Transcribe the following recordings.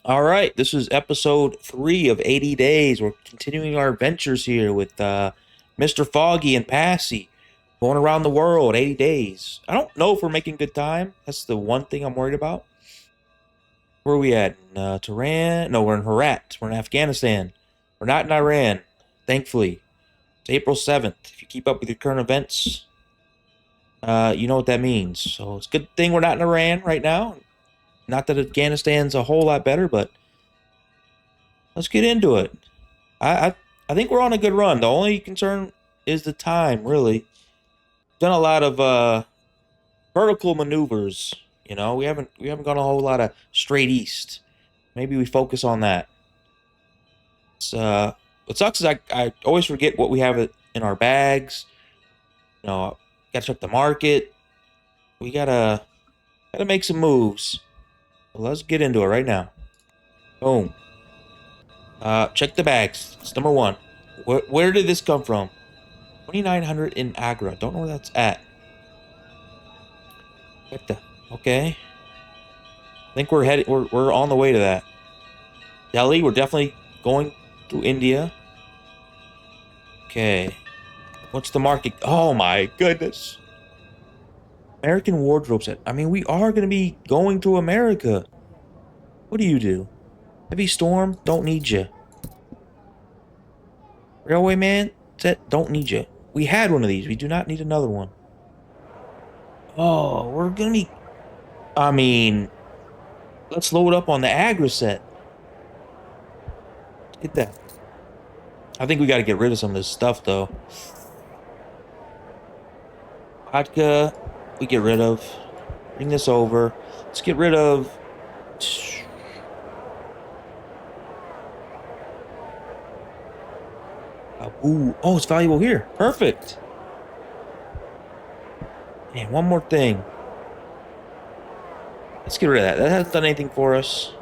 All right, this is episode 3 of 80 days. We're continuing our adventures here with Mr. Foggy and Passy, going around the world 80 days. I don't know if we're making good time. That's the one thing I'm worried about. Where are we at? In Tehran? No, we're in Herat. We're in Afghanistan. We're not in Iran, thankfully. It's April 7th. If you keep up with your current events, you know what that means. So it's a good thing we're not in Iran right now. Not that Afghanistan's a whole lot better, but let's get into it. I, I I think we're on a good run. The only concern is the time, really. Done a lot of vertical maneuvers. We haven't gone a whole lot of straight east. Maybe we focus on that. It's what sucks is I always forget what we have in our bags. Gotta check the market. We gotta make some moves. So let's get into it right now. Boom. Check the bags. It's number one. Where did this come from? 2,900 in Agra. Don't know where that's at. What the? Okay. I think we're headed. We're on the way to that. Delhi. We're definitely going to India. Okay. What's the market? Oh my goodness. American wardrobe set. I mean, we are gonna be going to America. What do you do? Heavy storm. Don't need you. Railway man set. Don't need you. We had one of these. We do not need another one. Oh, we're gonna be. I mean, let's load up on the Agra set. Get that. I think we got to get rid of some of this stuff, though. Vodka, we get rid of. Bring this over. Let's get rid of. Ooh, oh, it's valuable here. Perfect. And one more thing. Let's get rid of that. That hasn't done anything for us.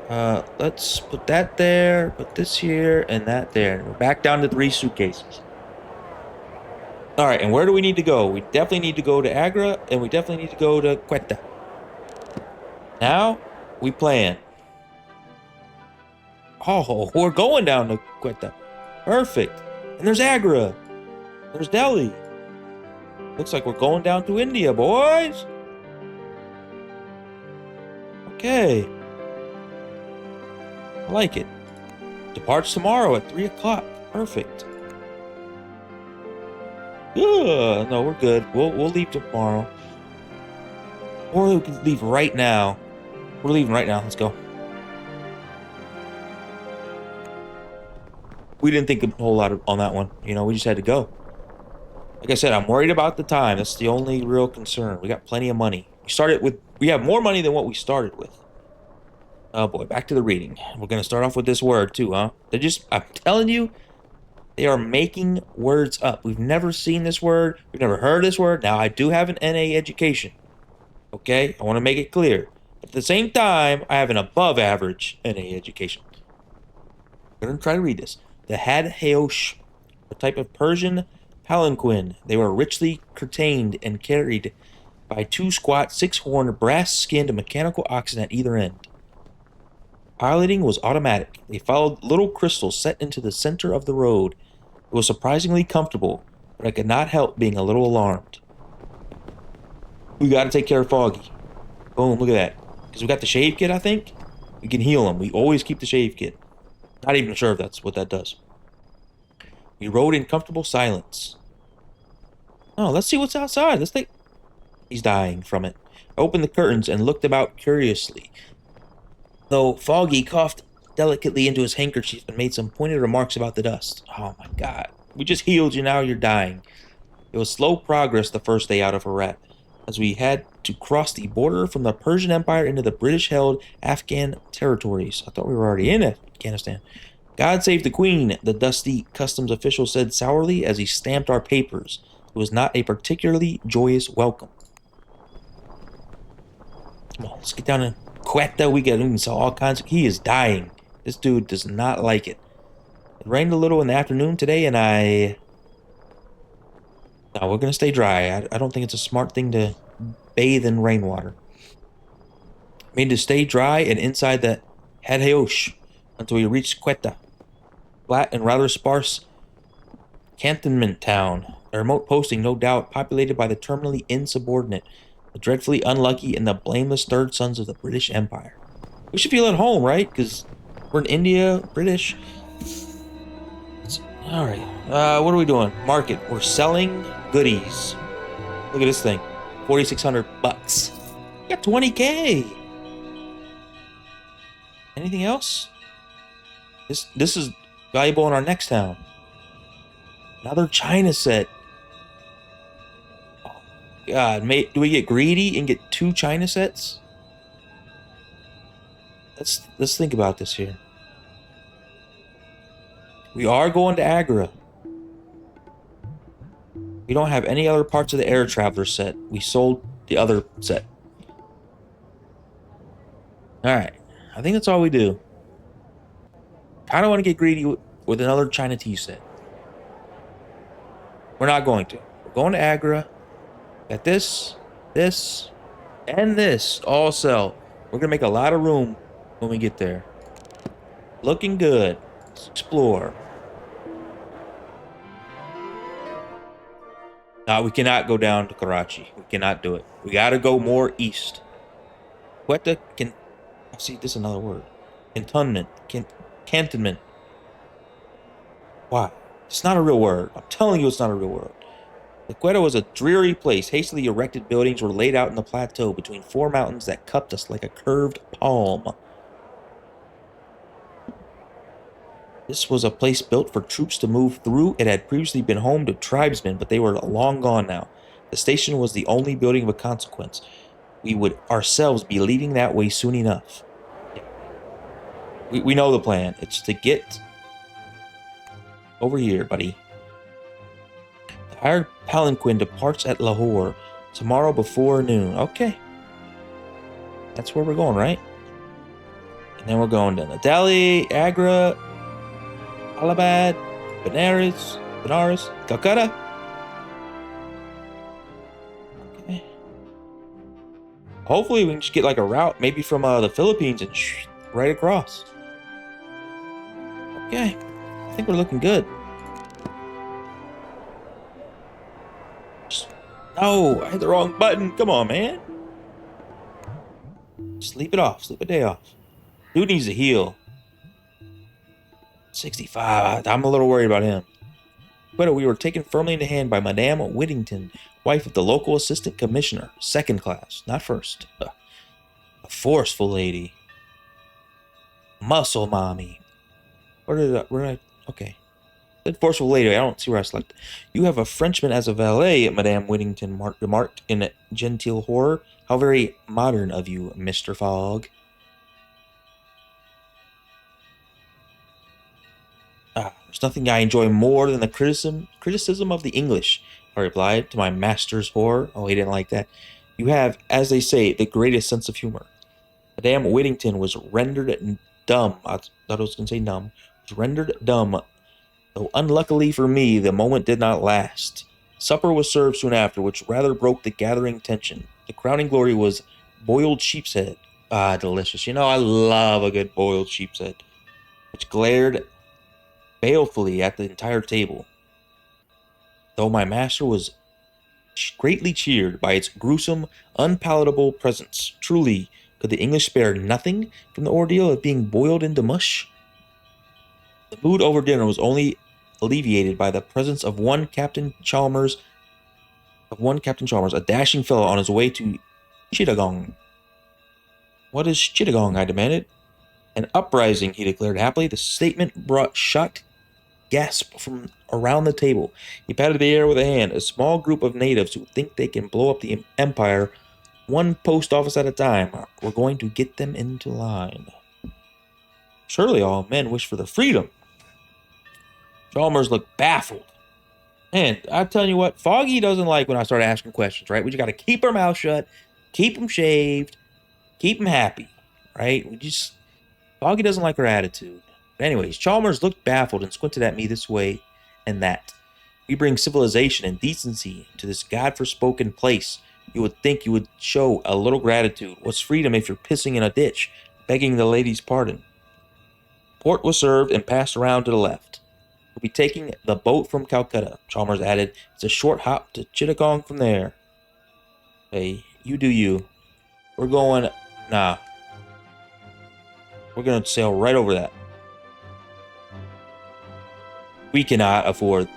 Let's put that there, put this here, and that there. We're back down to 3 suitcases. All right, and where do we need to go? We definitely need to go to Agra, and we definitely need to go to Quetta. Now, we plan. Oh, we're going down to Quetta. Perfect. And there's Agra. There's Delhi. Looks like we're going down to India, boys. Okay. I like it. Departs tomorrow at 3 o'clock. Perfect. No, we're good. We'll leave tomorrow. Or we can leave right now. We're leaving right now. Let's go. We didn't think a whole lot on that one. We just had to go. Like I said, I'm worried about the time. That's the only real concern. We got plenty of money. We have more money than what we started with. Oh boy, back to the reading. We're gonna start off with this word too, huh? I'm telling you, they are making words up. We've never seen this word. We've never heard this word. Now, I do have an NA education. Okay? I want to make it clear. At the same time, I have an above average NA education. I'm going to try to read this. The Hadhaosh, a type of Persian palanquin. They were richly curtained and carried by 2 squat, 6-horned, brass-skinned mechanical oxen at either end. Piloting was automatic. They followed little crystals set into the center of the road. It was surprisingly comfortable, but I could not help being a little alarmed. We got to take care of Foggy. Boom, look at that. Because we got the shave kit, I think. We can heal him. We always keep the shave kit. Not even sure if that's what that does. We rode in comfortable silence. Oh, let's see what's outside. He's dying from it. I opened the curtains and looked about curiously. Though Foggy coughed delicately into his handkerchief and made some pointed remarks about the dust. Oh my god. We just healed you, now you're dying. It was slow progress the first day out of Herat, as we had to cross the border from the Persian Empire into the British-held Afghan territories. I thought we were already in Afghanistan. God save the Queen, the dusty customs official said sourly as he stamped our papers. It was not a particularly joyous welcome. Come on, let's get down and Quetta. We saw all kinds of. He is dying. This dude does not like it. It rained a little in the afternoon today, and no, we're gonna stay dry. I don't think it's a smart thing to bathe in rainwater. made to stay dry and inside the Hadheosh until we reached Quetta, flat and rather sparse cantonment town. A remote posting, no doubt, populated by the terminally insubordinate, the dreadfully unlucky, and the blameless third sons of the British Empire. We should feel at home, right? Because we're in India, British. All right. What are we doing? Market. We're selling goodies. Look at this thing. 4,600 bucks. We got 20K. Anything else? This is valuable in our next town. Another China set. Oh, God, mate, do we get greedy and get 2 China sets? Let's think about this here. We are going to Agra. We don't have any other parts of the Air Traveler set. We sold the other set. Alright. I think that's all we do. Kind of want to get greedy with another China tea set. We're not going to. We're going to Agra. Got this, and this all sell. We're going to make a lot of room when we get there. Looking good. Let's explore. No, we cannot go down to Karachi. We cannot do it. We got to go more east. Quetta can... See, this is another word. Cantonment. Cantonment. Wow. It's not a real word. I'm telling you it's not a real word. The Quetta was a dreary place. Hastily erected buildings were laid out in the plateau between 4 mountains that cupped us like a curved palm. This was a place built for troops to move through. It had previously been home to tribesmen, but they were long gone now. The station was the only building of consequence. We would ourselves be leading that way soon enough. We know the plan. It's to get over here, buddy. The hired palanquin departs at Lahore tomorrow before noon. Okay. That's where we're going, right? And then we're going to Delhi, Agra, Allahabad, Benares, Calcutta. Okay. Hopefully we can just get like a route, maybe from the Philippines and right across. Okay. I think we're looking good. No, I hit the wrong button. Come on, man. Sleep it off. Sleep a day off. Dude needs to heal. 65. I'm a little worried about him. But we were taken firmly in the hand by Madame Whittington, wife of the local assistant commissioner, 2nd class, not first. A forceful lady. Muscle mommy. Where did I? Okay. That forceful lady, I don't see where I selected. You have a Frenchman as a valet, Madame Whittington remarked in genteel horror. How very modern of you, Mr. Fogg. There's nothing I enjoy more than the criticism of the English, I replied, to my master's horror. Oh, he didn't like that. You have, as they say, the greatest sense of humor. Madame Whittington was rendered dumb. I thought I was going to say numb. Was rendered dumb. Though unluckily for me, the moment did not last. Supper was served soon after, which rather broke the gathering tension. The crowning glory was boiled sheep's head. Ah, delicious. You know, I love a good boiled sheep's head. Which glared balefully at the entire table. Though my master was greatly cheered by its gruesome, unpalatable presence. Truly, could the English spare nothing from the ordeal of being boiled into mush? The mood over dinner was only alleviated by the presence of one Captain Chalmers, a dashing fellow on his way to Chittagong. What is Chittagong? I demanded. An uprising, he declared happily. The statement brought shocked gasp from around the table. He patted the air with a hand. A small group of natives who think they can blow up the empire one post office at a time. We're going to get them into line. Surely all men wish for the freedom. Chalmers looked baffled. And I'm telling you what, Foggy doesn't like when I start asking questions, right? We just got to keep our mouth shut, keep them shaved, keep them happy, right? Foggy doesn't like our attitude. But anyways, Chalmers looked baffled and squinted at me this way and that. We bring civilization and decency to this godforspoken place. You would think you would show a little gratitude. What's freedom if you're pissing in a ditch, begging the lady's pardon? Port was served and passed around to the left. We'll be taking the boat from Calcutta, Chalmers added. It's a short hop to Chittagong from there. Hey, you do you. We're going... Nah. We're going to sail right over that. We cannot afford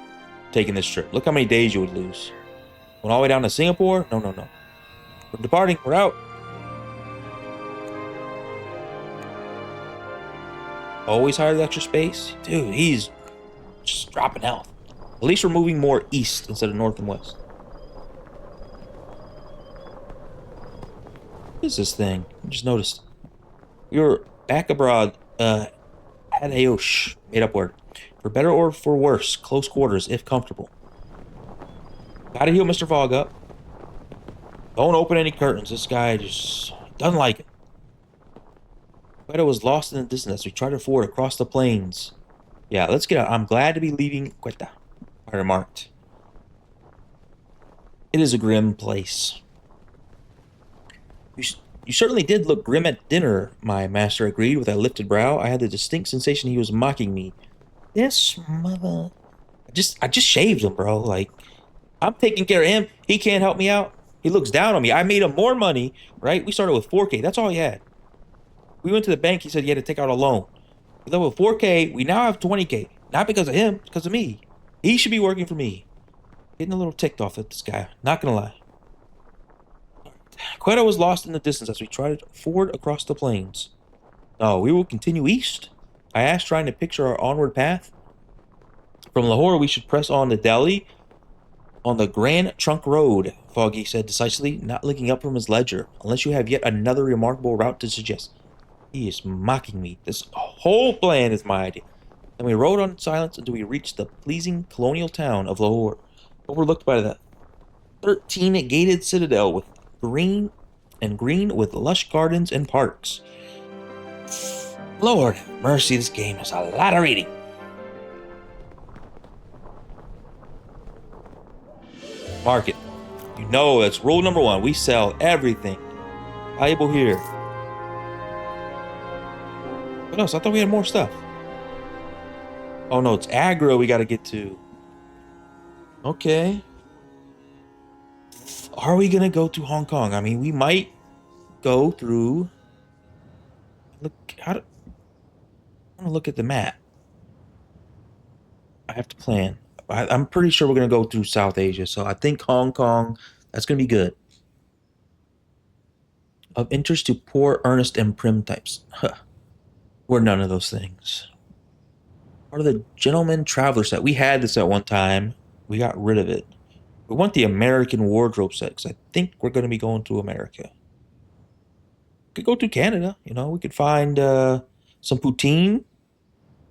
taking this trip. Look how many days you would lose. Going all the way down to Singapore? No, no, no. We're departing. We're out. Always hire the extra space? Dude, he's just dropping health. At least we're moving more east instead of north and west. What is this thing? I just noticed. We were back abroad. Adios. Made up word. For better or for worse, close quarters, if comfortable. Gotta heal Mr. Fogg up. Don't open any curtains. This guy just doesn't like it. Quetta was lost in the distance as we tried to ford across the plains. Yeah, let's get out. I'm glad to be leaving Quetta, I remarked. It is a grim place. You certainly did look grim at dinner, my master agreed with a lifted brow. I had the distinct sensation he was mocking me. This mother... I just shaved him, bro. Like, I'm taking care of him. He can't help me out. He looks down on me. I made him more money, right? We started with 4K. That's all he had. We went to the bank. He said he had to take out a loan. We left with 4K. We now have 20K. Not because of him, because of me. He should be working for me. Getting a little ticked off at this guy. Not gonna lie. Quetta was lost in the distance as we tried to ford across the plains. No, we will continue east. I asked, trying to picture our onward path. From Lahore, we should press on to Delhi on the Grand Trunk Road, Foggy said decisively, not looking up from his ledger, unless you have yet another remarkable route to suggest. He is mocking me. This whole plan is my idea. Then we rode on in silence until we reached the pleasing colonial town of Lahore, overlooked by the 13-gated citadel with green with lush gardens and parks. Lord have mercy, this game is a lot of reading. Market. You know, that's rule number one. We sell everything valuable here. What else? I thought we had more stuff. Oh no, it's aggro we gotta get to. Okay. Are we gonna go to Hong Kong? I mean, we might go through... Look, I want to look at the map. I have to plan. I'm pretty sure we're going to go through South Asia, so I think Hong Kong, that's going to be good. Of interest to poor, earnest, and prim types. Huh. We're none of those things. Part of the gentleman traveler set. We had this at one time. We got rid of it. We want the American wardrobe set, because I think we're going to be going to America. We could go to Canada, you know. We could find some poutine,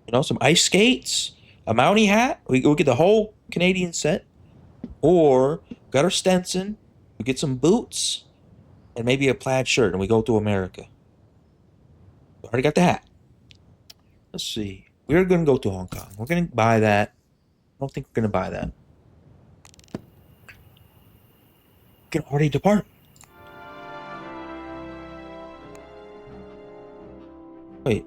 you know, some ice skates, a Mountie hat. We get the whole Canadian set. Or got our Stenson. We get some boots and maybe a plaid shirt, and we go to America. We already got the hat. Let's see. We're going to go to Hong Kong. We're going to buy that. I don't think we're going to buy that. We can already depart. Wait.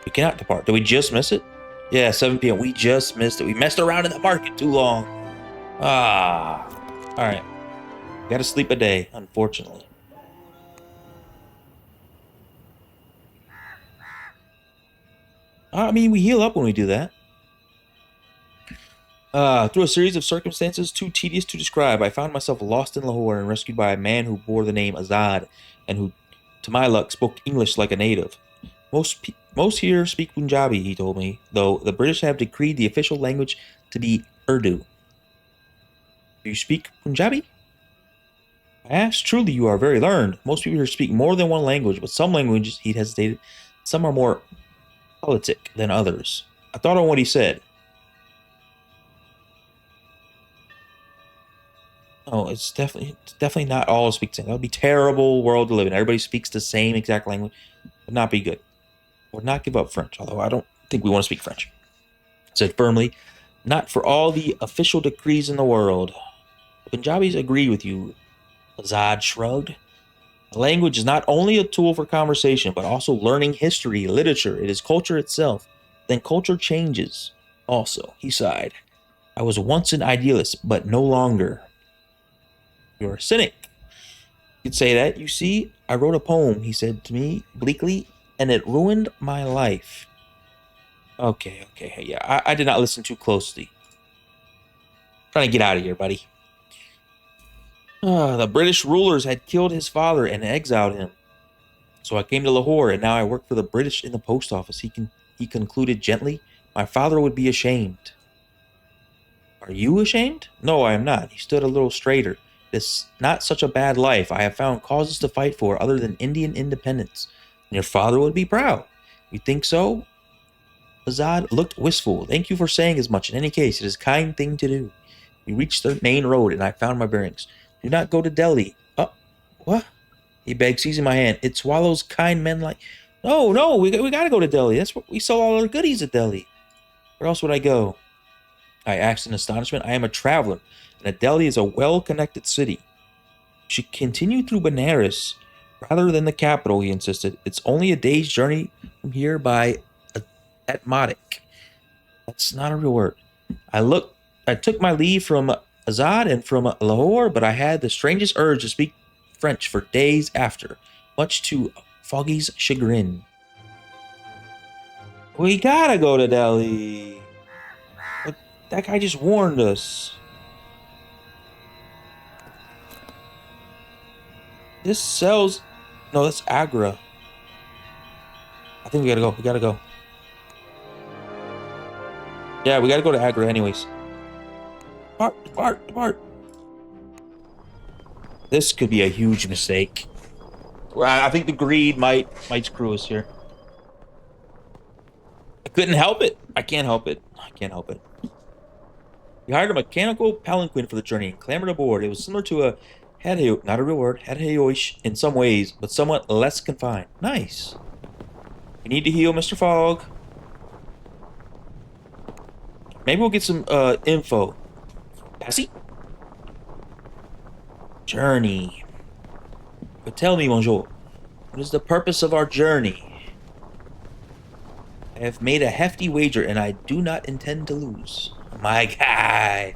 We cannot depart. Did we just miss it? Yeah, 7 p.m. We just missed it. We messed around in the market too long. Ah. Alright. Gotta sleep a day, unfortunately. I mean, we heal up when we do that. Through a series of circumstances too tedious to describe, I found myself lost in Lahore and rescued by a man who bore the name Azad, and who, to my luck, spoke English like a native. Most here speak Punjabi, he told me, though the British have decreed the official language to be Urdu. Do you speak Punjabi? I asked. Truly, you are very learned. Most people here speak more than one language, but some languages, he hesitated, some are more politic than others. I thought on what he said. Oh, it's definitely not all speak the same. That would be a terrible world to live in. Everybody speaks the same exact language. Would not be good. Would not give up French, although I don't think we want to speak French. Said firmly, not for all the official decrees in the world. The Punjabis agree with you, Azad shrugged. The language is not only a tool for conversation, but also learning history, literature. It is culture itself. Then culture changes. Also, he sighed. I was once an idealist, but no longer. You're a cynic. You could say that. You see, I wrote a poem, he said to me bleakly, and it ruined my life. Okay, okay, hey, yeah, I did not listen too closely. Trying to get out of here, buddy. The British rulers had killed his father and exiled him. So I came to Lahore, and now I work for the British in the post office. He concluded gently. My father would be ashamed. Are you ashamed? No, I am not. He stood a little straighter. It's not such a bad life. I have found causes to fight for other than Indian independence. And your father would be proud. You think so? Azad looked wistful. Thank you for saying as much. In any case, it is a kind thing to do. We reached the main road, and I found my bearings. Do not go to Delhi. What? He begged, seizing my hand. It swallows kind men like... No, no, we gotta go to Delhi. That's what we sell all our goodies at Delhi. Where else would I go? I asked in astonishment. I am a traveler, and that Delhi is a well-connected city. We should continue through Benares rather than the capital, he insisted. It's only a day's journey from here by Atmatic. That's not a real word. I took my leave from Azad and from Lahore, but I had the strangest urge to speak French for days after, much to Foggy's chagrin. We gotta go to Delhi. But that guy just warned us. This sells... No, that's Agra. I think we gotta go. We gotta go. Yeah, we gotta go to Agra anyways. Depart. This could be a huge mistake. I think the greed might screw us here. I couldn't help it. I can't help it. We hired a mechanical palanquin for the journey and clambered aboard. It was similar to a headhay, not a real word, headhayoish in some ways, but somewhat less confined. Nice. We need to heal Mr. Fogg. Maybe we'll get some info. Passy? Journey. But tell me, Monsieur, what is the purpose of our journey? I have made a hefty wager, and I do not intend to lose. My guy.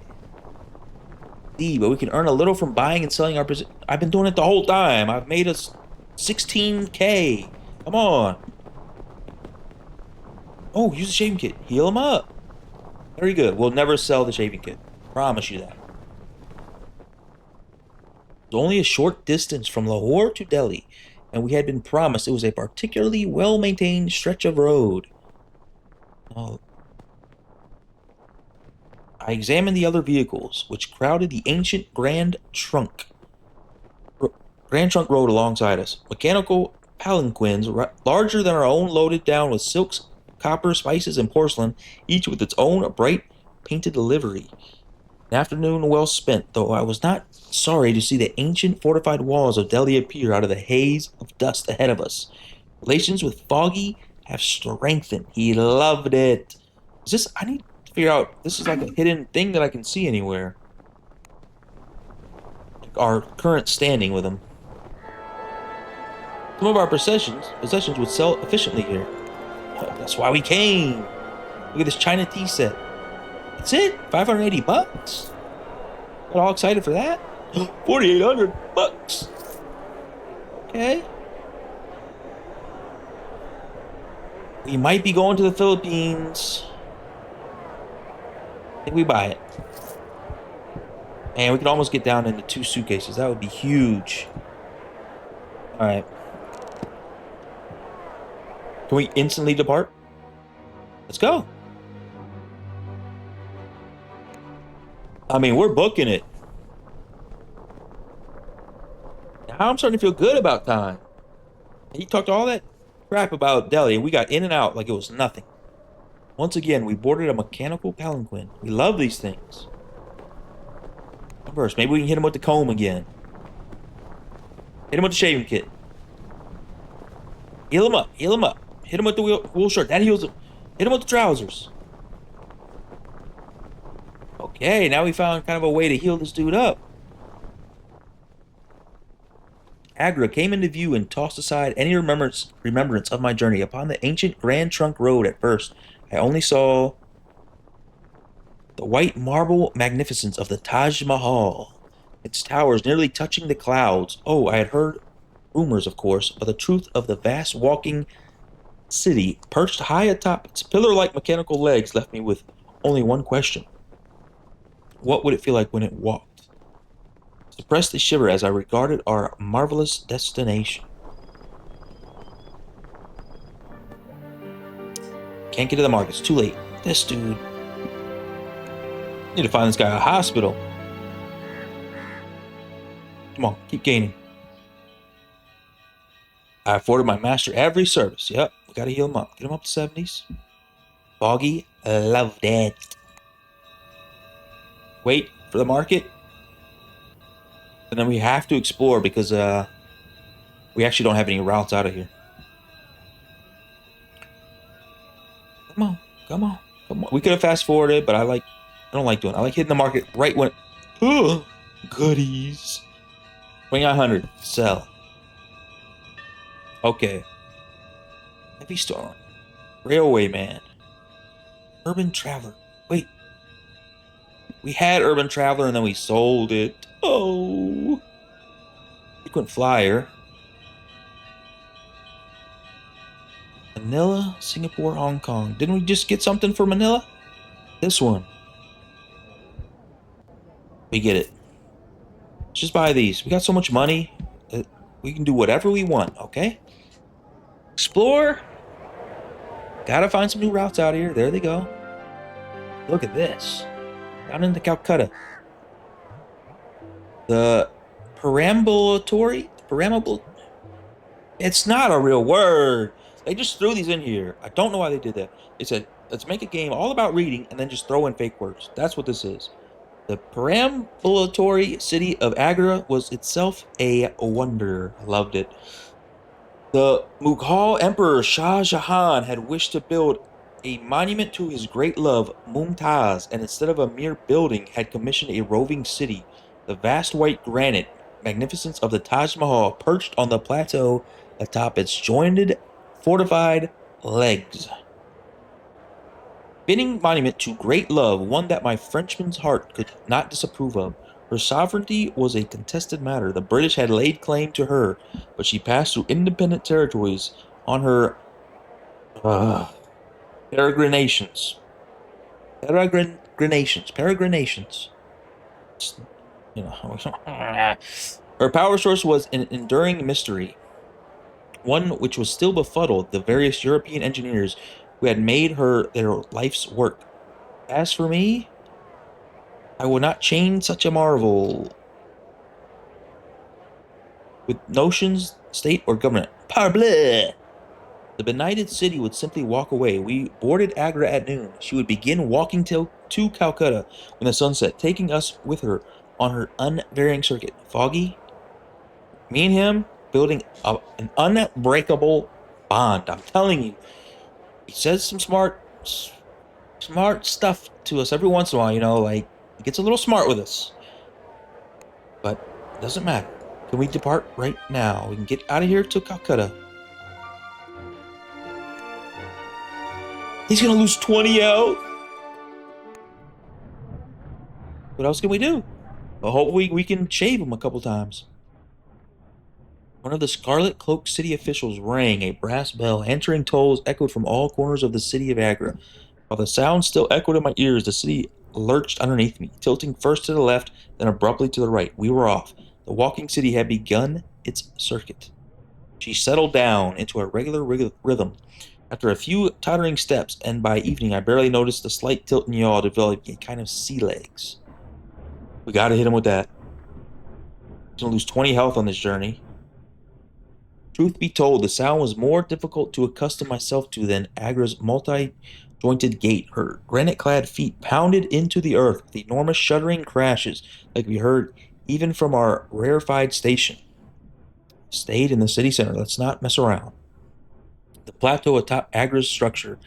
See, but we can earn a little from buying and selling our position. I've been doing it the whole time. I've made us 16K. Come on. Oh, use the shaving kit. Heal him up. Very good. We'll never sell the shaving kit. Promise you that. It's only a short distance from Lahore to Delhi, and we had been promised it was a particularly well-maintained stretch of road. Oh. I examined the other vehicles, which crowded the ancient Grand Trunk Road alongside us. Mechanical palanquins, larger than our own, loaded down with silks, copper, spices, and porcelain, each with its own bright painted livery. An afternoon well spent, though I was not sorry to see the ancient fortified walls of Delhi appear out of the haze of dust ahead of us. Relations with Foggy have strengthened. He loved it. I need to figure out, this is like a hidden thing that I can see anywhere. Like our current standing with him. Some of our possessions would sell efficiently here. That's why we came. Look at this China tea set. That's it. $580. Got all excited for that. $4,800. Okay. We might be going to the Philippines. I think we buy it. And we could almost get down into 2 suitcases. That would be huge. All right. Can we instantly depart? Let's go. I mean, we're booking it. Now I'm starting to feel good about time. He talked all that crap about Delhi, and we got in and out like it was nothing. Once again, we boarded a mechanical palanquin. We love these things. First, maybe we can hit him with the comb again. Hit him with the shaving kit. Heal him up. Hit him with the wool shirt. That heals him. Hit him with the trousers. Okay, now we found kind of a way to heal this dude up. Agra came into view and tossed aside any remembrance of my journey. Upon the ancient Grand Trunk Road at first, I only saw the white marble magnificence of the Taj Mahal, its towers nearly touching the clouds. Oh, I had heard rumors, of course, but the truth of the vast walking city perched high atop its pillar-like mechanical legs left me with only one question. What would it feel like when it walked? Suppressed a shiver as I regarded our marvelous destination. Can't get to the market. It's too late. This dude. Need to find this guy a hospital. Come on, keep gaining. I afforded my master every service. Yep, we gotta heal him up. Get him up to 70s. Foggy loved it. Wait for the market. And then we have to explore because we actually don't have any routes out of here. Come on, come on, come on. We could have fast forwarded, but I don't like doing it. I like hitting the market right when goodies. 2900. Sell. Okay. Heavy storm. Railway man. Urban traveler. Wait. We had urban traveler and then we sold it. Oh. Frequent flyer. Manila, Singapore, Hong Kong. Didn't we just get something for Manila? This one. We get it. Let's just buy these. We got so much money. We can do whatever we want, okay? Explore. Gotta find some new routes out here. There they go. Look at this. Down into Calcutta. The perambulatory? It's not a real word. They just threw these in here. I don't know why they did that. They said, let's make a game all about reading and then just throw in fake words. That's what this is. The perambulatory city of Agra was itself a wonder. I loved it. The Mughal Emperor Shah Jahan had wished to build a monument to his great love, Mumtaz, and instead of a mere building, had commissioned a roving city. The vast white granite magnificence of the Taj Mahal perched on the plateau atop its jointed, fortified legs. Fitting monument to great love, one that my Frenchman's heart could not disapprove of. Her sovereignty was a contested matter. The British had laid claim to her, but she passed through independent territories on her peregrinations. Peregrinations. You know, her power source was an enduring mystery, one which was still befuddled the various European engineers who had made her their life's work. As for me, I would not chain such a marvel with notions, state, or government. Parbleu! The benighted city would simply walk away. We boarded Agra at noon. She would begin walking to Calcutta when the sun set, taking us with her on her unvarying circuit. Foggy, me and him building an unbreakable bond. I'm telling you, he says some smart stuff to us every once in a while. You know, like he gets a little smart with us, but it doesn't matter. Can we depart right now? We can get out of here to Calcutta. He's gonna lose 20 out. What else can we do? Well, hopefully we can shave him a couple times. One of the scarlet cloaked city officials rang a brass bell. Answering tolls echoed from all corners of the city of Agra. While the sound still echoed in my ears, the city lurched underneath me, tilting first to the left, then abruptly to the right. We were off. The walking city had begun its circuit. She settled down into a regular rhythm. After a few tottering steps, and by evening I barely noticed the slight tilt and yaw developing a kind of sea legs. We gotta hit him with that. He's gonna lose 20 health on this journey. Truth be told, the sound was more difficult to accustom myself to than Agra's multi-jointed gait. Her granite-clad feet pounded into the earth with enormous shuddering crashes like we heard even from our rarefied station. Stayed in the city center. Let's not mess around. The plateau atop Agra's structure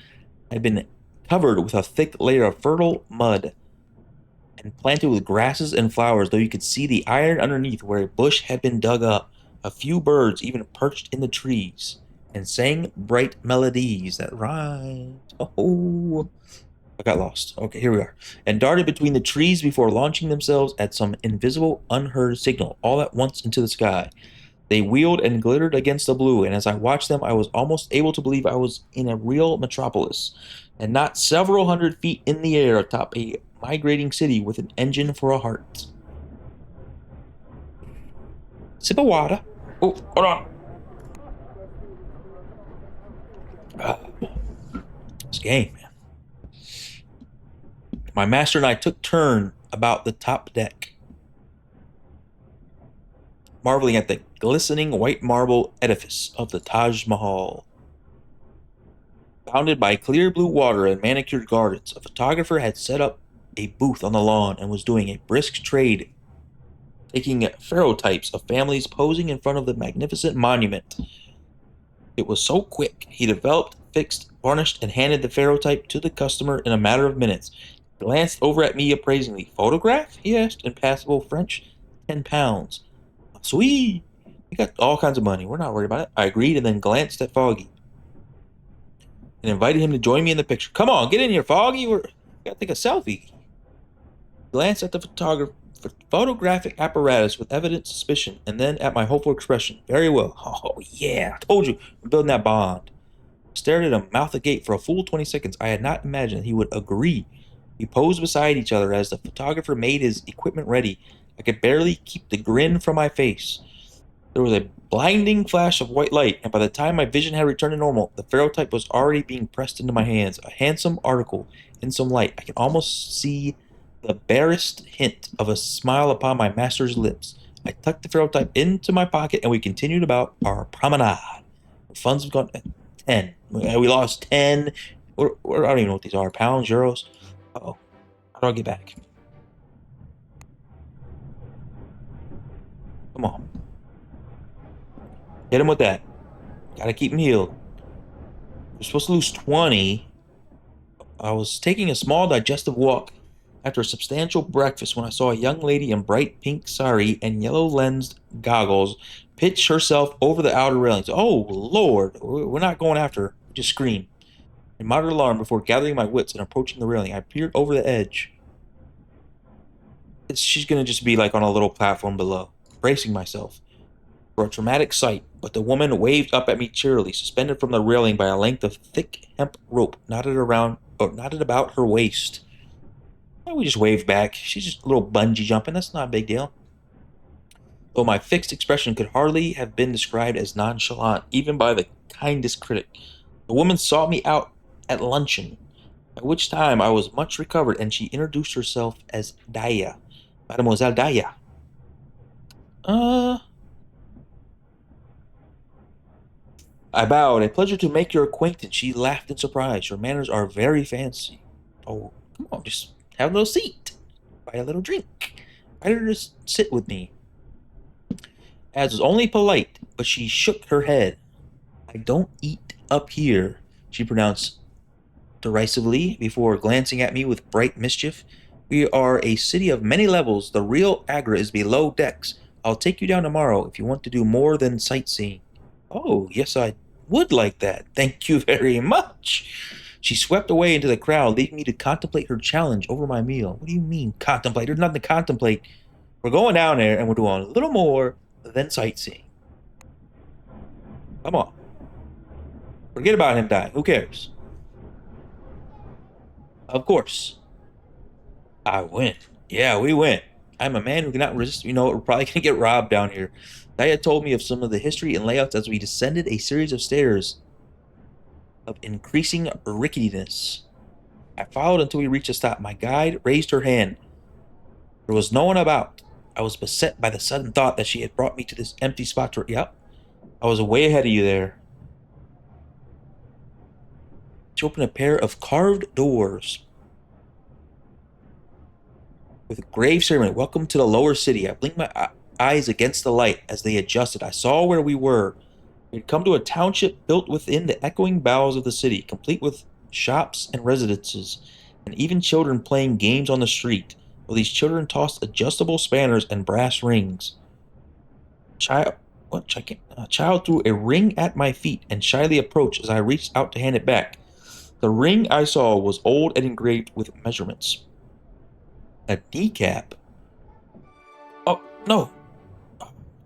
had been covered with a thick layer of fertile mud and planted with grasses and flowers, though you could see the iron underneath where a bush had been dug up. A few birds even perched in the trees and sang bright melodies that rhymed. Oh, I got lost. Okay, here we are. And darted between the trees before launching themselves at some invisible, unheard signal all at once into the sky. They wheeled and glittered against the blue, and as I watched them, I was almost able to believe I was in a real metropolis, and not several hundred feet in the air atop a migrating city with an engine for a heart. Sip of water. Oh, hold on. Ah, this game, man. My master and I took turn about the top deck, marveling at the glistening white marble edifice of the Taj Mahal. Bounded by clear blue water and manicured gardens, a photographer had set up a booth on the lawn and was doing a brisk trade, taking ferrotypes of families posing in front of the magnificent monument. It was so quick. He developed, fixed, varnished, and handed the ferrotype to the customer in a matter of minutes. He glanced over at me appraisingly. Photograph? He asked in passable French. £10. Sweet. We got all kinds of money. We're not worried about it. I agreed and then glanced at Foggy and invited him to join me in the picture. Come on, get in here, Foggy. We gotta take a selfie. He glanced at the photographic apparatus with evident suspicion, and then at my hopeful expression. Very well. Oh, yeah, I told you, we're building that bond. I stared at him, mouth agape, for a full 20 seconds. I had not imagined he would agree. We posed beside each other as the photographer made his equipment ready. I could barely keep the grin from my face. There was a blinding flash of white light, and by the time my vision had returned to normal, the ferrotype was already being pressed into my hands. A handsome article in some light. I can almost see the barest hint of a smile upon my master's lips. I tucked the ferrotype into my pocket, and we continued about our promenade. The funds have gone 10. We lost 10. I don't even know what these are. Pounds, euros. Uh-oh. How do I get back? Come on. Hit him with that. Gotta keep him healed. We're supposed to lose 20. I was taking a small digestive walk after a substantial breakfast when I saw a young lady in bright pink sari and yellow lensed goggles pitch herself over the outer railings. Oh, Lord. We're not going after her. Just scream. In moderate alarm, before gathering my wits and approaching the railing, I peered over the edge. She's going to just be like on a little platform below, bracing myself for a traumatic sight, but the woman waved up at me cheerily, suspended from the railing by a length of thick hemp rope knotted about her waist. Well, we just waved back. She's just a little bungee jumping. That's not a big deal. Though my fixed expression could hardly have been described as nonchalant, even by the kindest critic. The woman sought me out at luncheon, by which time I was much recovered, and she introduced herself as Daya. Mademoiselle Daya. Uh, I bowed. A pleasure to make your acquaintance. She laughed in surprise. Your manners are very fancy. Oh, come on, just have a little seat. Buy a little drink. Invite her to sit with me. As was only polite, but she shook her head. I don't eat up here, she pronounced derisively before glancing at me with bright mischief. We are a city of many levels. The real Agra is below decks. I'll take you down tomorrow if you want to do more than sightseeing. Oh, yes, I would like that. Thank you very much. She swept away into the crowd, leaving me to contemplate her challenge over my meal. What do you mean, contemplate? There's nothing to contemplate. We're going down there and we're doing a little more than sightseeing. Come on. Forget about him dying. Who cares? Of course. I win. Yeah, we win. I'm a man who cannot resist. You know, we're probably going to get robbed down here. Daya told me of some of the history and layouts as we descended a series of stairs of increasing ricketiness. I followed until we reached a stop. My guide raised her hand. There was no one about. I was beset by the sudden thought that she had brought me to this empty spot. Yep, I was way ahead of you there. She opened a pair of carved doors with grave ceremony. Welcome to the lower city. I blinked my eyes against the light as they adjusted. I saw where we were. We had come to a township built within the echoing bowels of the city, complete with shops and residences, and even children playing games on the street, while these children tossed adjustable spanners and brass rings. Child, What? A child threw a ring at my feet and shyly approached as I reached out to hand it back. The ring I saw was old and engraved with measurements. A kneecap. Oh, no.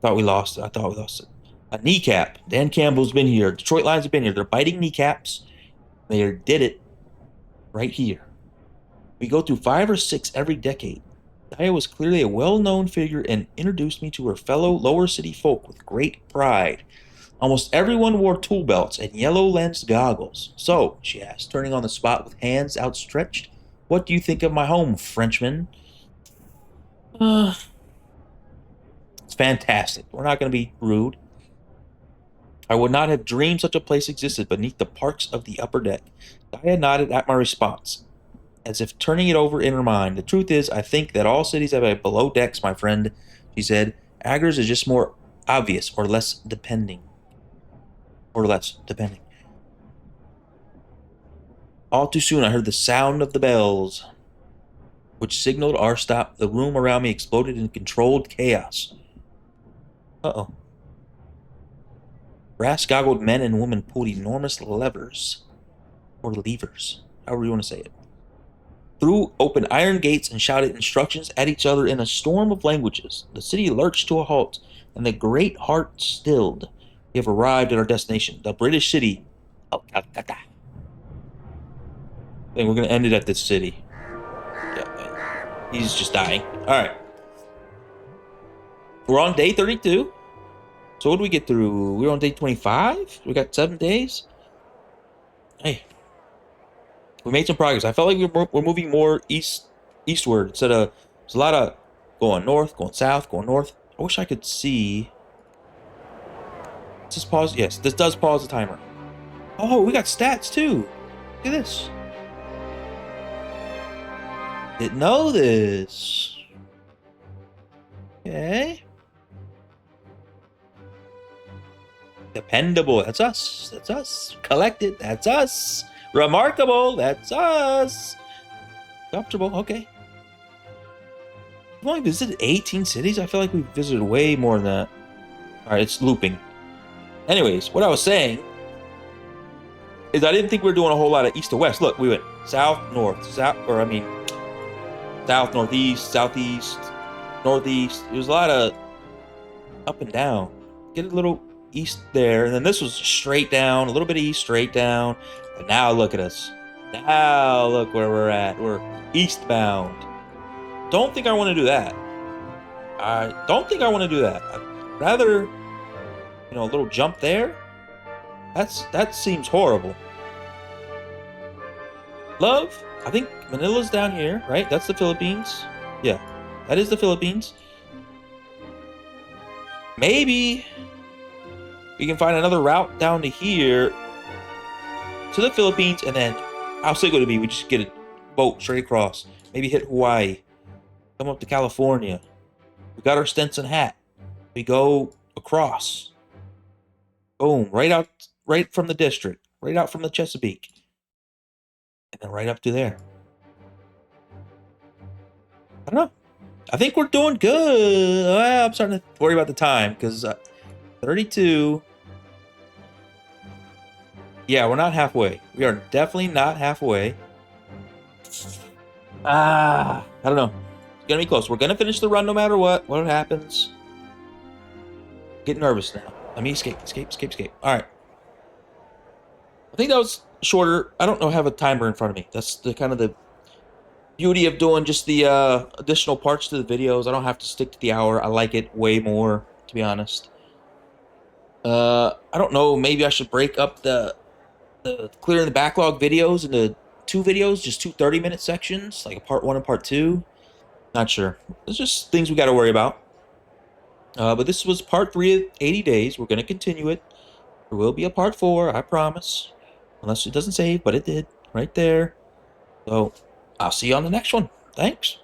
Thought we lost it. I thought we lost it. A kneecap. Dan Campbell's been here. Detroit Lions have been here. They're biting kneecaps. They did it right here. We go through 5 or 6 every decade. Daya was clearly a well-known figure and introduced me to her fellow lower city folk with great pride. Almost everyone wore tool belts and yellow-lensed goggles. So, she asked, turning on the spot with hands outstretched, what do you think of my home, Frenchman? It's fantastic. We're not going to be rude. I would not have dreamed such a place existed beneath the parks of the upper deck. Daya nodded at my response, as if turning it over in her mind. The truth is, I think that all cities have a below decks, my friend, she said. Aggers is just more obvious or less depending. All too soon, I heard the sound of the bells, which signaled our stop. The room around me exploded in controlled chaos. Uh-oh. Brass-goggled men and women pulled enormous levers, or levers, however you want to say it, threw open iron gates and shouted instructions at each other in a storm of languages. The city lurched to a halt, and the great heart stilled. We have arrived at our destination, the British city of Calcutta. I think we're going to end it at this city. Yeah, he's just dying. All right. We're on day 32. So what did we get through? We were on day 25? We got 7 days? Hey. We made some progress. I felt like we're moving more eastward instead of... There's a lot of going north, going south, going north. I wish I could see... Let's just pause. Yes, this does pause the timer. Oh, we got stats too. Look at this. Didn't know this. Okay. Dependable. That's us. That's us. Collected. That's us. Remarkable. That's us. Comfortable. Okay. We've only visited 18 cities. I feel like we've visited way more than that. All right, it's looping. Anyways, what I was saying is I didn't think we were doing a whole lot of east to west. Look, we went south, north, south, northeast, southeast, northeast. There's a lot of up and down. Get a little east there, and then this was straight down, a little bit of east, straight down. But now look at us. Now look where we're at. We're eastbound. Don't think I want to do that. I don't think I want to do that. I'd rather, a little jump there. That seems horrible. Love, I think Manila's down here, right? That's the Philippines. Yeah, that is the Philippines. Maybe we can find another route down to here to the Philippines, and then how sick would it be? We just get a boat straight across. Maybe hit Hawaii. Come up to California. We got our Stetson hat. We go across. Boom. Right from the district. Right out from the Chesapeake. And then right up to there. I don't know. I think we're doing good. Well, I'm starting to worry about the time because 32. Yeah, we're not halfway. We are definitely not halfway. I don't know. It's going to be close. We're going to finish the run no matter what happens. Get nervous now. Let me escape. All right. I think that was shorter. I don't know, have a timer in front of me. That's the kind of the beauty of doing just the additional parts to the videos. I don't have to stick to the hour. I like it way more, to be honest. I don't know. Maybe I should break up the clearing the backlog videos into 2 videos, just 2 30-minute sections, like a part 1 and part 2. Not sure. It's just things we got to worry about. But this was part 3 of 80 days. We're going to continue it. There will be a part 4, I promise. Unless it doesn't save, but it did. Right there. So, I'll see you on the next one. Thanks.